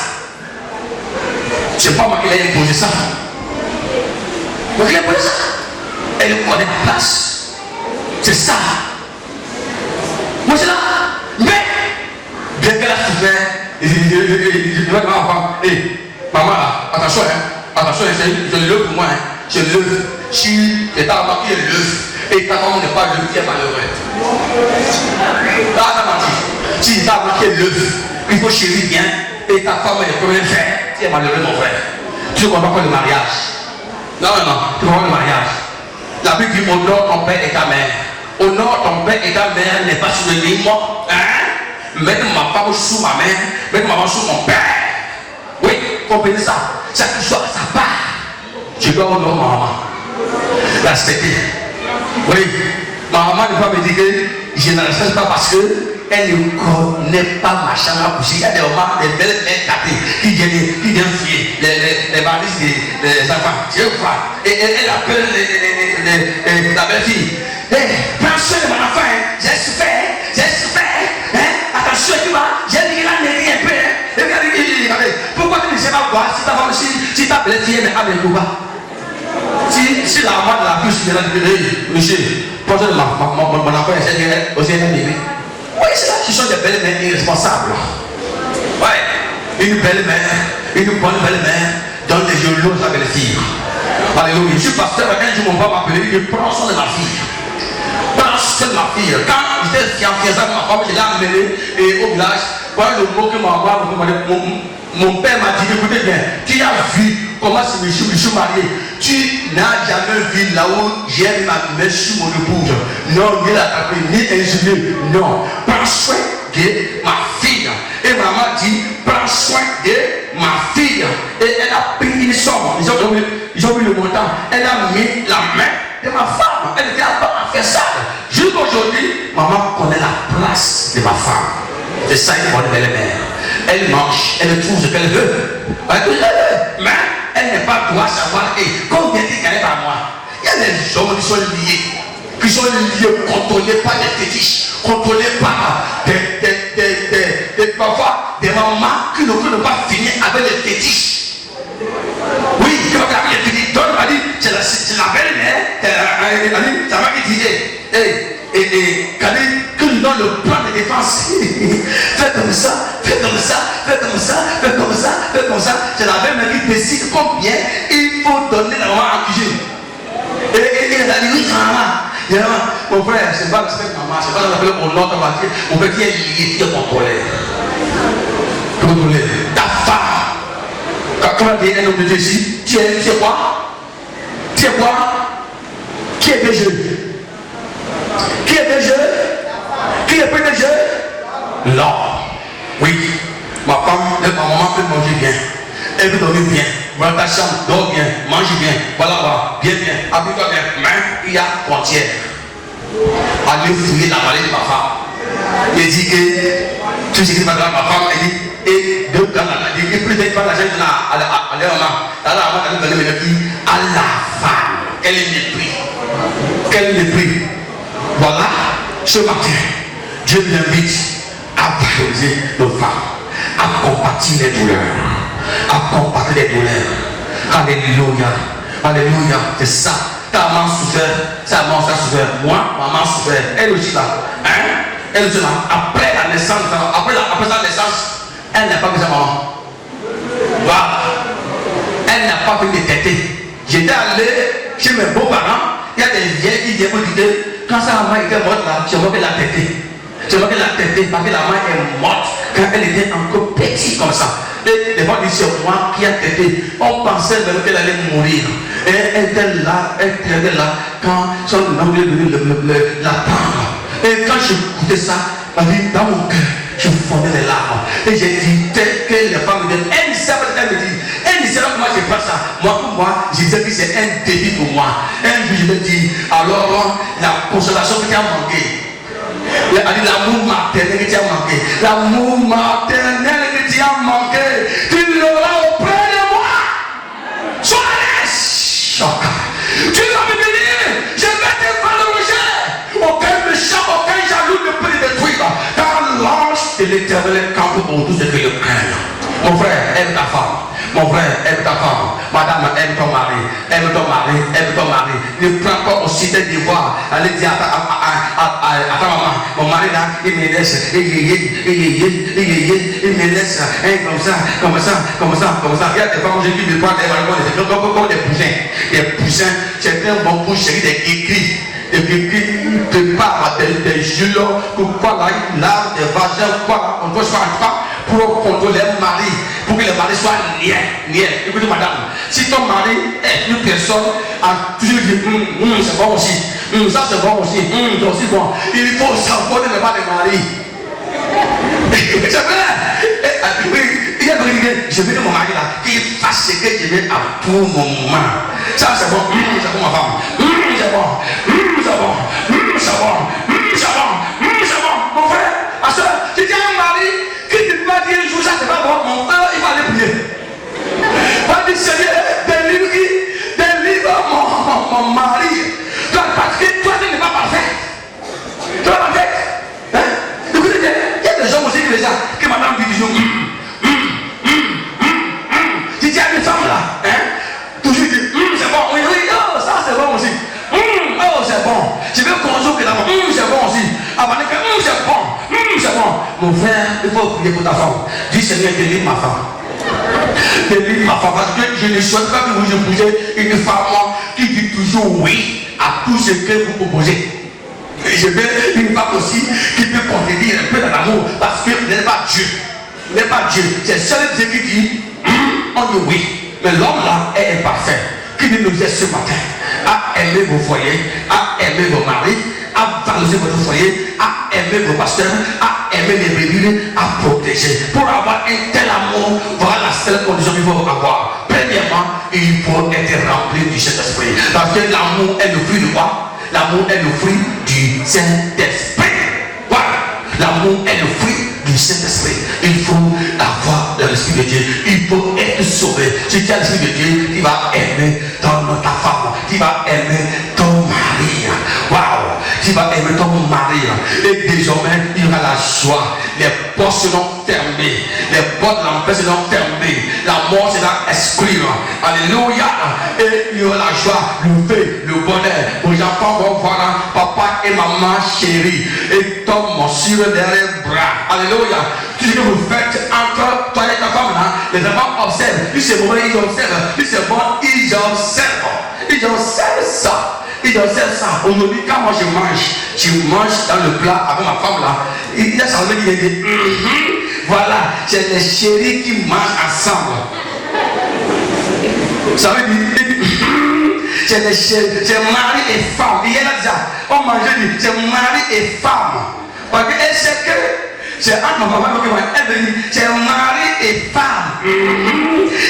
C'est pas moi qui l'ai imposé ça. Moi qui l'ai imposé ça. Elle connaît la place. C'est ça. Moi c'est là. Mais, bien qu'elle a souffert, je dis à ma femme, hé, maman, attention, attention, je le lève pour moi. Je le lève. Si tu as remarqué le lève, et ta femme n'est pas levée, tu es malheureux. Si tu as remarqué le lève, il faut chérir bien, et ta femme est le premier frère, tu es malheureux, mon frère. Tu ne comprends pas le mariage. Non, tu comprends le mariage. La Bible dit honore ton père et ta mère. Honore ton père et ta mère n'est pas sur le lit mort. Mettre ma femme sous ma mère, mettre ma maman sous mon père. Oui, comprenez ça. Chaque chose à sa part. Je dois honorer ma maman. La respecter. Oui, ma maman ne peut pas me dire que généralisation pas parce qu'elle ne connaît pas ma chambre à coucher. Il y a des mamans, des belles mères gâtées qui viennent fier les valises des enfants. Tu vois. Et elle appelle la belle-fille. Prends soin de mon enfant, j'ai souffert. Attention, tu vois, j'ai dit qu'il a négligé un peu. Pourquoi tu ne sais pas quoi si ta belle-fille est avec ou pas? Si la maman de la puce vient de dire, monsieur, prends soin de mon enfant, c'est aussi un bébé. Oui, c'est là qui sont des belles mères irresponsables. Ouais, une belle mère, une bonne belle mère donne des genoux à sa belle-fille. Alléluia. Je suis pasteur, un jour mon papa m'a appelé, il prend soin de ma fille. Prends soin de ma fille. Quand j'étais fiancé avec ma femme, je l'ai amené au village. Voilà le mot que mon père m'a dit, écoutez bien, tu as vu comment je suis marié. Tu n'as jamais vu là où j'ai ma main sur mon épouse. Non, ni la tapé, ni insulé. Non. Prends soin de ma fille. Et maman dit, prends soin de ma fille. Et elle a pris une somme. Ils ont mis le montant. Elle a mis la main de ma femme. Elle était à faire ça. Jusqu'aujourd'hui, maman connaît la place de ma femme. C'est ça une bonne belle-mère. Elle mange, elle trouve ce qu'elle veut. Mais elle n'est pas droit à savoir combien tu gagnes par mois. Il y a des hommes qui sont liés, contrôlés par des fétiches, contrôlés par parfois des mamans qui ne peuvent pas finir avec les fétiches. Oui, qui va faire les fétiches. Donc, elle m'a dit, c'est la belle-mère, ça m'a dit, que nous donne le plan de défense. Fais comme ça. C'est la belle-mère qui décide combien il faut donner la maman à cuisine. Et elle a dit, oui, maman. Mon frère, c'est pas respect maman, c'est pas l'appeler au nom de ma fille. Mon frère qui est lié, qui est contrôlé. Ta femme. Comment dire un homme de Dieu ici? Tu es quoi? Qui est pécheux? Qui est pécheux? Qui est pécheux? Non. Oui. Ma maman peut manger bien. Elle peut dormir bien. Va dans ta chambre, dors bien, mange bien. Voilà, bien. Habille-toi bien. Mais il y a frontière. Allez fouiller la vallée de ma femme. Il dit que tout ce qui va dans ma femme, elle dit, et deux gars, elle dit, plus d'être pas l'argent à la maman. À la femme. Quel est le prix? Voilà, ce matin, Dieu nous invite à valoriser nos femmes, à compatir les douleurs, Alléluia, c'est ça. Ta maman souffert, moi, maman souffert, elle aussi là. Elle aussi là. Après la naissance, après sa naissance, elle n'a pas vu sa maman. Voilà. Elle n'a pas vu de tétés. J'étais allé chez mes beaux-parents, il y a des vieilles qui viennent me dire, quand sa maman était morte là, je vois qu'elle a tété. Parce que la maman est morte quand elle était encore petite comme ça. Et des fois, c'est moi qui a tété. On pensait même qu'elle allait mourir. Et elle était là quand son homme est venu la prendre. Et quand j'écoutais ça, dans mon cœur, je fondais les larmes. Et j'ai dit, tel que les femmes me disent, elle ne sait pas comment je fais ça. Pour moi, je disais que c'est un défi pour moi. Un jour, je me dis, alors, la consolation qui t'a manqué. L'amour maternel qui t'a manqué. L'amour maternel qui t'a manqué. Tu l'auras auprès de moi. Sois à l'aise. Tu vas me bénir. Je vais te valoriser. Aucun méchant, aucun jaloux ne peut te détruire. Car l'ange de l'Éternel campe pour tous ceux qui le craignent. Mon frère, aime ta femme. Mon frère, aime ta femme. Madame, aime ton mari. Ne prends pas aussi tes devoirs. Allez dire à ta maman, mon mari là, il me laisse. Il me laisse. Comme ça. Il y a des femmes qui me prennent comme des poussins. C'est un bon pouce chéri des écrits. Et puis il prépare des jeux pour quoi là, il lave des vagins, quoi, on doit faire pour contrôler le mari, pour que le mari soit niais. Écoutez madame, si ton mari est une personne a toujours dit c'est bon aussi, ça c'est bon aussi, c'est aussi bon, il faut savoir ne pas le mari. C'est vrai. Oui, il a dit je veux que mon mari là, qu'il fasse ce que je veux à tout moment. Ça c'est bon, c'est bon ma femme, c'est bon, c'est bon. mon frère, il faut prier pour ta femme. Dis Seigneur, délivre ma femme. Délivre ma femme. Parce que je ne souhaite pas que vous épousez une femme qui dit toujours oui à tout ce que vous proposez. Et je veux une femme aussi qui peut contredire un peu dans l'amour. Parce que vous n'êtes pas Dieu. Vous n'êtes pas Dieu. C'est seul Dieu qui dit on dit oui. Mais l'homme là est imparfait. Qui nous dit ce matin à aimer vos foyers, à aimer vos maris, à valoriser votre foyer, à aimer vos pasteurs, à aimer les bébés, à protéger. Pour avoir un tel amour, voilà la seule condition qu'il faut avoir. Premièrement, il faut être rempli du Saint-Esprit. Parce que l'amour est le fruit de quoi? L'amour est le fruit du Saint-Esprit. Voilà. L'amour est le fruit du Saint-Esprit. Il faut avoir l'Esprit de Dieu. Il faut être sauvé. Si tu as l'Esprit de Dieu, tu vas aimer ta femme. Tu vas aimer ton mari. Waouh! Tu vas aimer ton mari. Et désormais, il y aura la joie. Les portes seront fermées. Les portes de l'enfer seront fermées. La mort sera exclue. Alléluia. Et il y aura la joie, le paix, le bonheur. Vos enfants vont voir papa et maman chérie. Et tombent sur les bras. Alléluia. Tout ce que vous faites entre toi et ta femme là, les enfants observent. Puis c'est mauvais, ils observent. Puis c'est bon, ils observent. Ils observent ça. Ils observent ça. Aujourd'hui, quand moi je mange dans le plat avec ma femme là, il a ça veut dire, voilà, c'est les chéris qui mangent ensemble. Ça veut dire, c'est les chéris, c'est mari et femme. Il y a déjà, on mange, c'est mari et femme. Parce qu'elle sait que c'est entre ma femme et moi, elle veut dire, c'est mari et femme.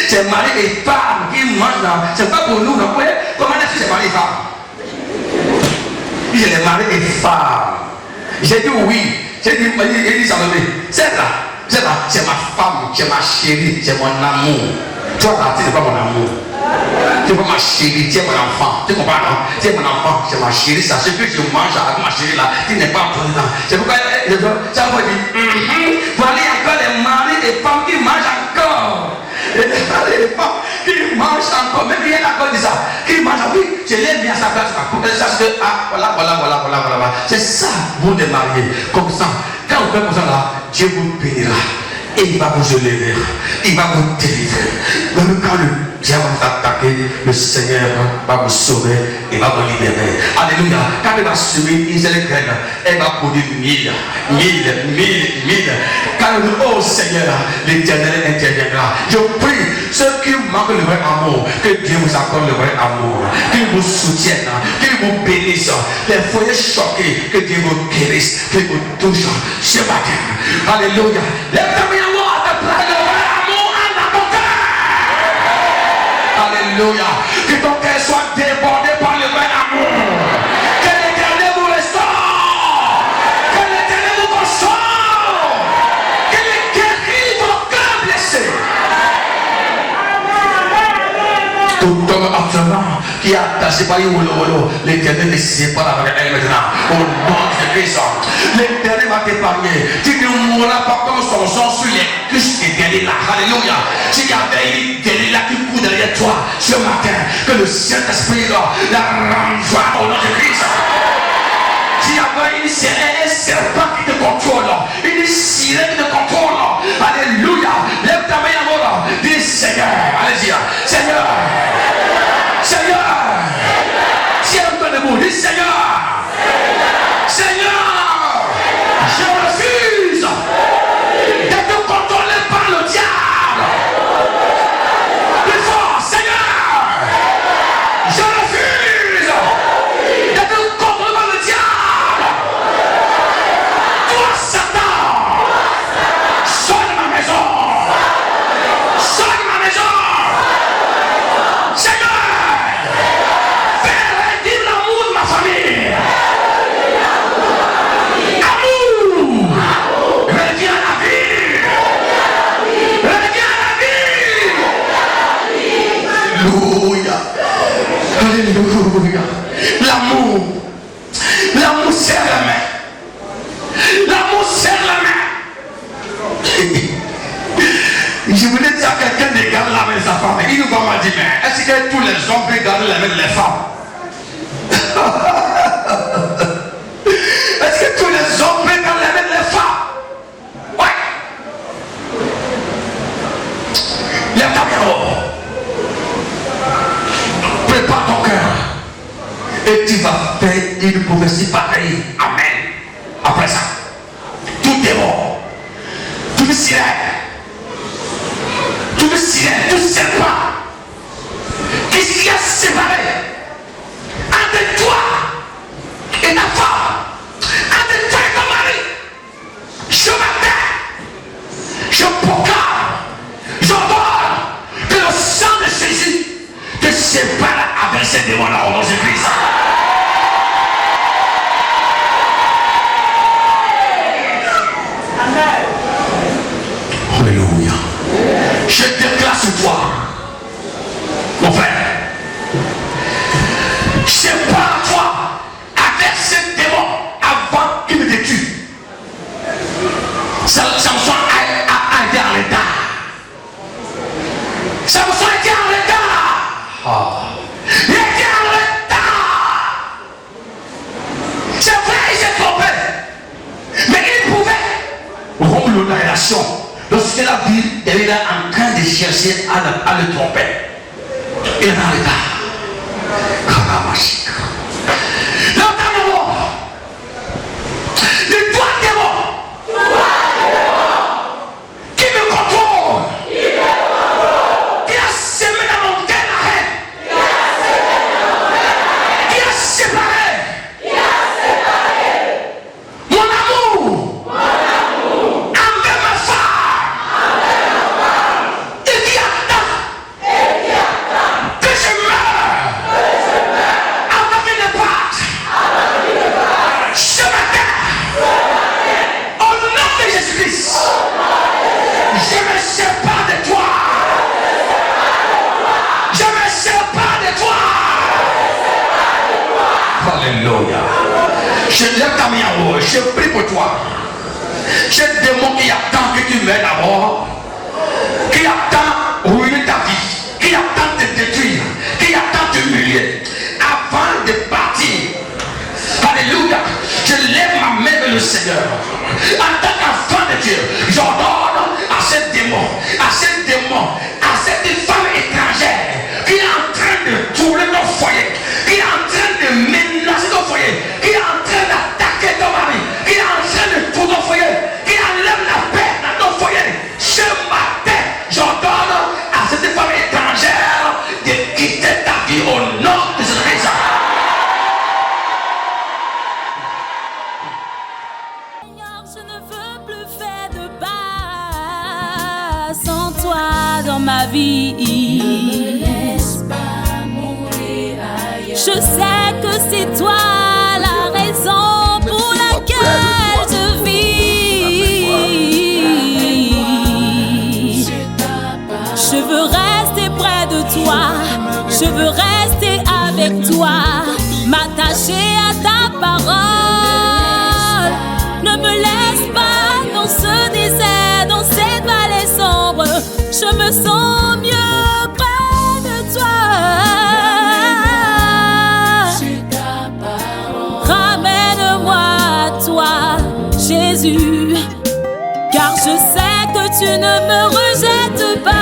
C'est mari et femme qui mangent là. C'est pas pour nous, non? Comment est-ce que c'est mari et femme? Il est mari et femme. J'ai dit oui. J'ai dit, il dit ça me dit, c'est là, c'est ma femme, c'est ma chérie, c'est mon amour. Toi là, tu n'es pas mon amour. Tu n'es pas ma chérie, tu es mon enfant. Tu comprends, non? Tu es mon enfant, c'est ma chérie. Ça, ce que je mange avec ma chérie là, tu n'es pas présent. C'est pourquoi ça veut dire, voilà encore les maris et femmes qui mangent encore. Et les maris et femmes qui mangent encore. Même rien encore dit ça. Qui mangent encore. Je l'ai mis à sa place pour qu'elle sache que, ah, voilà. C'est ça, vous les mariés. Comme ça, quand vous faites comme ça là, Dieu vous bénira. Et il va vous élever. Il va vous délivrer. Même quand le diable va vous attaquer, le Seigneur va vous sauver et va vous libérer. Alléluia. Quand il va semer une seule graine, elle va produire 1000. Quand il dit, oh Seigneur, l'Éternel interviendra. Je prie, ceux qui manquent le vrai amour, que Dieu vous accorde le vrai amour. Qu'il vous soutienne, qu'il vous bénisse. Les foyers choqués, que Dieu vous guérisse, qu'il vous touche ce matin. Alléluia. Lève-toi. Alléluia. Que ton cœur soit débordé par le vrai amour. Que l'Éternel vous restaure. Que l'Éternel vous console. Qu'il guérisse vos cœurs blessés. Tout homme actuellement qui est attaché par l'Éternel les sépare avec elle maintenant. Au nom de Christ. L'Éternel va t'épargner. Tu ne mourras pas comme son sang sur les cuisses de Delilah. Alléluia. S'il y avait une Delilah qui court derrière toi ce matin, que le Saint-Esprit la renvoie au nom de Christ. S'il y avait un serpent qui te contrôle, une sirène qui te contrôle, alléluia. Lève ta main à moi. Dis Seigneur. Allez-y. Seigneur. Tiens-toi debout. Dis Seigneur. Je refuse d'être contrôlé par le diable. Plus fort, Seigneur. Je refuse d'être contrôlé par le diable. Toi, Satan, sors de ma maison. Seigneur, fais redire l'amour de ma famille. Alléluia. L'amour serre la main. L'amour serre la main. Je voulais dire à quelqu'un de garder la main de sa femme. Il nous m'a dit, mais est-ce que tous les hommes peuvent garder la main de les femmes? Est-ce que tous les hommes peuvent garder la main de les femmes? Lève ta main en haut. Prépare ton cœur. Et tu vas faire une prophétie pareille. Amen. Après ça, tout est mort. Tout sirène. Tout sirène, tout serpent. Qu'est-ce qui a séparé entre toi et ta femme, entre toi et ton mari? Je m'appelle, je proclame, j'ordonne que le sang de Jésus te sépare avec ces démons-là au nom de Jésus-Christ. Alléluia. Je déclare sur toi, mon frère, sépare-toi avec ce démon avant qu'il me détruise. Samson a été en l'état. Samson était en l'état. Il était en l'état. C'est vrai, il s'est trompé. Mais il pouvait rompre la relation. Lorsqu'il a vu, il est en train de chercher à le tromper. Il est dans l'état. Karamashika. L'entendez-vous? Le doigt démon qui me contrôle, qui a semé dans mon cœur la haine, qui a séparé mon amour envers ma femme, et qui attend que je meure avant qu'il ne parte. Ce matin, au nom de Jésus-Christ, je me sépare de toi. Je me sépare de toi. Alléluia. Je lève ta main en haut. Je prie pour toi. Ce démon qui attend que tu meurs d'abord, qui attend ruiner ta vie, qui attend te détruire, qui attend te humilier, avant de partir. Alléluia. Je lève ma main vers le Seigneur. En tant qu'enfant de Dieu, j'ordonne à ce démon, à cette femme étrangère qui est en train de tourner ton foyer, qui est en train de menacer ton foyer, qui est en train d'attaquer ton mari, qui est en train de tourner ton foyer, qui enlève la paix dans ton foyer. Ce matin, j'ordonne à cette femme étrangère de quitter ta vie au nom de Jésus-Christ. Je ne veux plus faire de pas sans toi dans ma vie. Ne me laisse pas mourir ailleurs. Je sais que c'est toi la raison pour laquelle je vis. Je veux rester près de toi. Je veux rester avec toi, m'attacher à ta parole. Ne me laisse pas dans ce désert, dans cette vallée sombre. Je me sens mieux près de toi. Ramène-moi à toi, Jésus, car je sais que tu ne me rejettes pas.